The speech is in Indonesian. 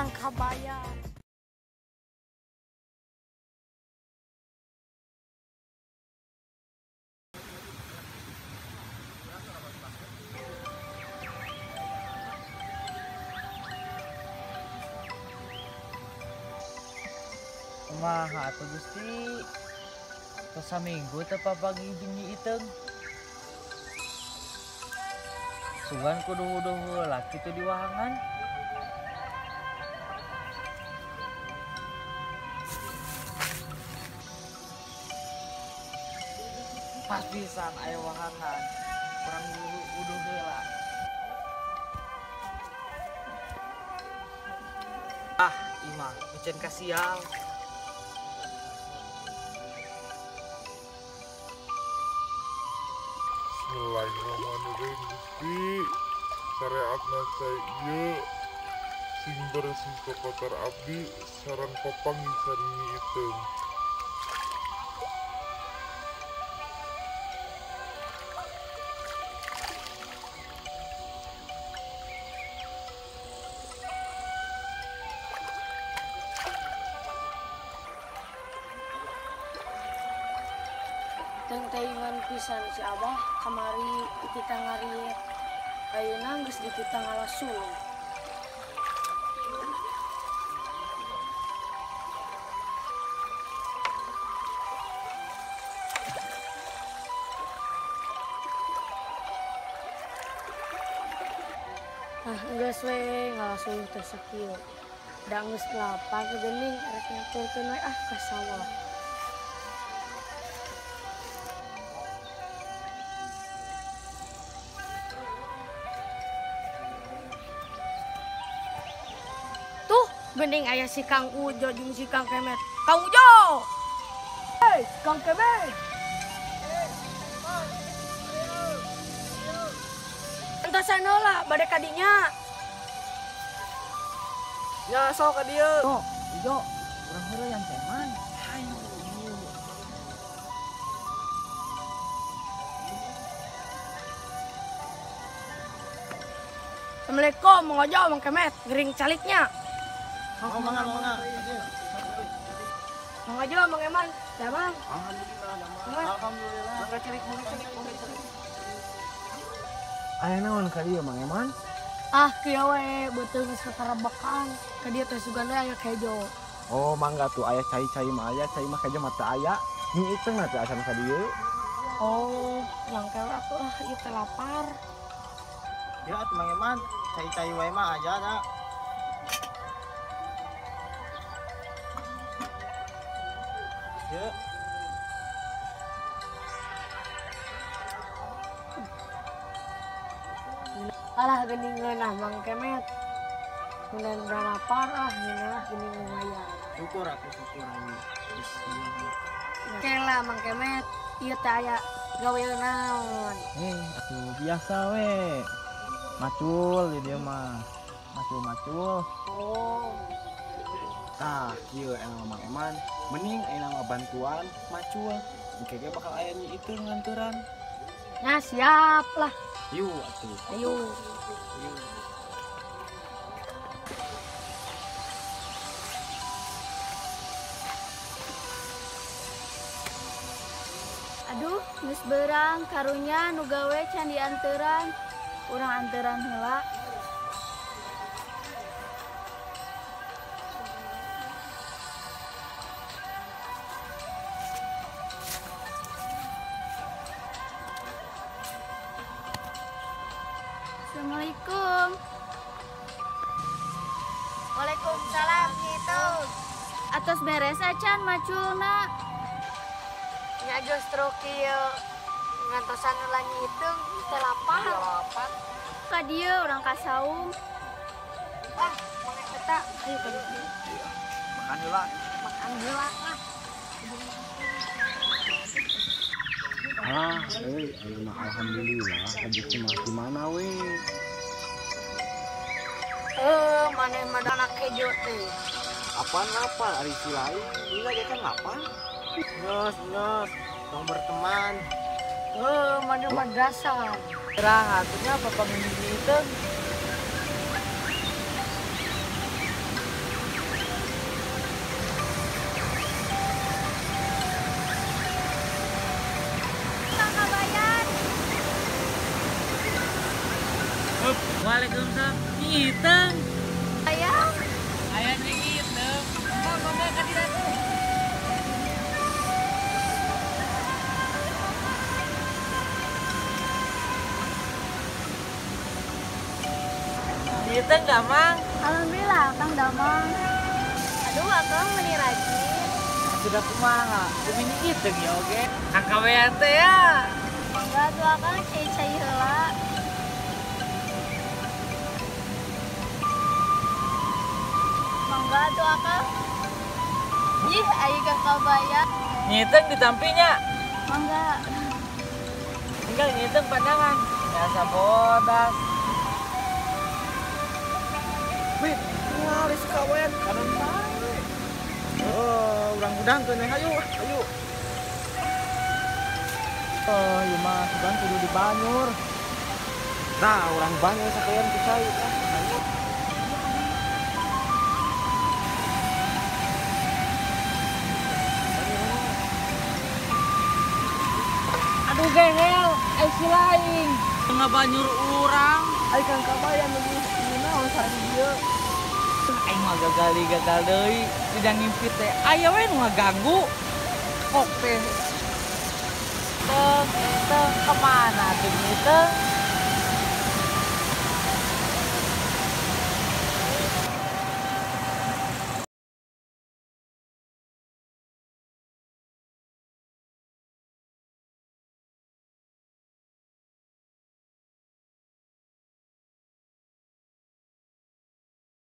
Kang Kabaya. Kumaha atuh Gusti. Tos saminggu teu papagi jeung Nyi Iteung. Sugan kudu uduh laki teu di wahangan. Pas pisan aya wahangan. Kurang uduh heula. Ah, imah, micen kasial. Bismillahirrahmanirrahim. Gusti syariatna cai ieu sing bersih kotor abdi sareng papanggisan Nyi Iteung. Teng taingan pisan si Abah kamari kita ngariet. Ayeuna geus di kita ngalasul. Geus we ngalasul teh sakieu. Da geus lapar geuning arek nyaturkeun we ka sawah. Bening ayah si Kang Ujo jeung si Kang Kemet. Kang Ujo! Hei, Kang Kemet! Entosan heula bade ka dinya. Ya sok ka dieu. Oh, Ujo, urang heureuy yang teman. Hayu. Assalamualaikum, Mang Ojo, Mang Kemet, gering caliknya. Mangga. Mang Ojo, Mang Eman, damang. Alhamdulillah. Mangga celik. Aya naon ka dieu Mang Eman? Ah, kieu we beuteung geus katarebekan. Ka dieu teh sugan we aya kejo. Oh, mangga tuh aya cai-cai mah aya, cai mah kejo mah teu aya. Nyi Iteung mah teu asan ka dieu. Oh, yang kewe aku ieu teh lapar. Ya atuh Mang Eman, cai-cai wae mah aja da. Ya. Alah geuning ngeunah Mang Kemet. Mudah-mudahan lapar ngeunah geuning lumayan. Syukur syukur. Kela Mang Kemet, ieu teh aya gaweun naon? Atuh biasa we. Macul di dieu mah. Macul. Oh, Tah, kieu emang Mang Eman. Mending ayeuna mah bantuan macul. Engke ge bakal aya Nyi Iteung nganturan. nah siap lah. Yuk atuh. Ayo. Aduh, geus beurang karunya nu gawe can dianteran. Urang anteran heula. Assalamualaikum. Waalaikumsalam gitu. Atos beres acan maculna. Nya justru kieu ngantosan heula nyitung teh lapar. Ka dieu urang ka saung. Ah, mangga eta ayo ka dieu. Makan heula. Makan heula ah. Ayeuna alhamdulillah rezeki mah gimana we? Maneh mah anak kejo teh. Apaan lapar ari si lain? Ieu ge kan lapar. Nyos, dong berteman. Maneh mah dasar. Istirahatnya apa pengen Nyi Iteung? Iteng. Ayah. Aya Neng Iteng. Mangga ka di ditu. Iteng gak, Mang? Alhamdulillah, Kang Damang. Aduh, Akang meni rajin. Sudah kumaha. Demi Neng Iteng ya oge. Angkawean teh ya. Mangga tuh Akang cai-cai heula. Mangga tuh Akang. Ih, ayo kakak bayar. Nyiteng ditampinya. Mangga. Tinggal nyiteng pandangan. Biasa bodas. Wih, ngalis kawen kanan bae. Oh, urang udang teh Neng, ayo. Oh, ieu mah sugan kudu di Banyur. Nah, urang Banyur sakean ku cai tah. Aduh gehel, si lain. Tengah banyur urang. Ai Kang kabayan lagi naon sareng dieu. Aing mah gagal deui. Tidak ngimpi teh. Aya we nu ngaganggu. Kok teh. Teng, kemana tuh Iteng?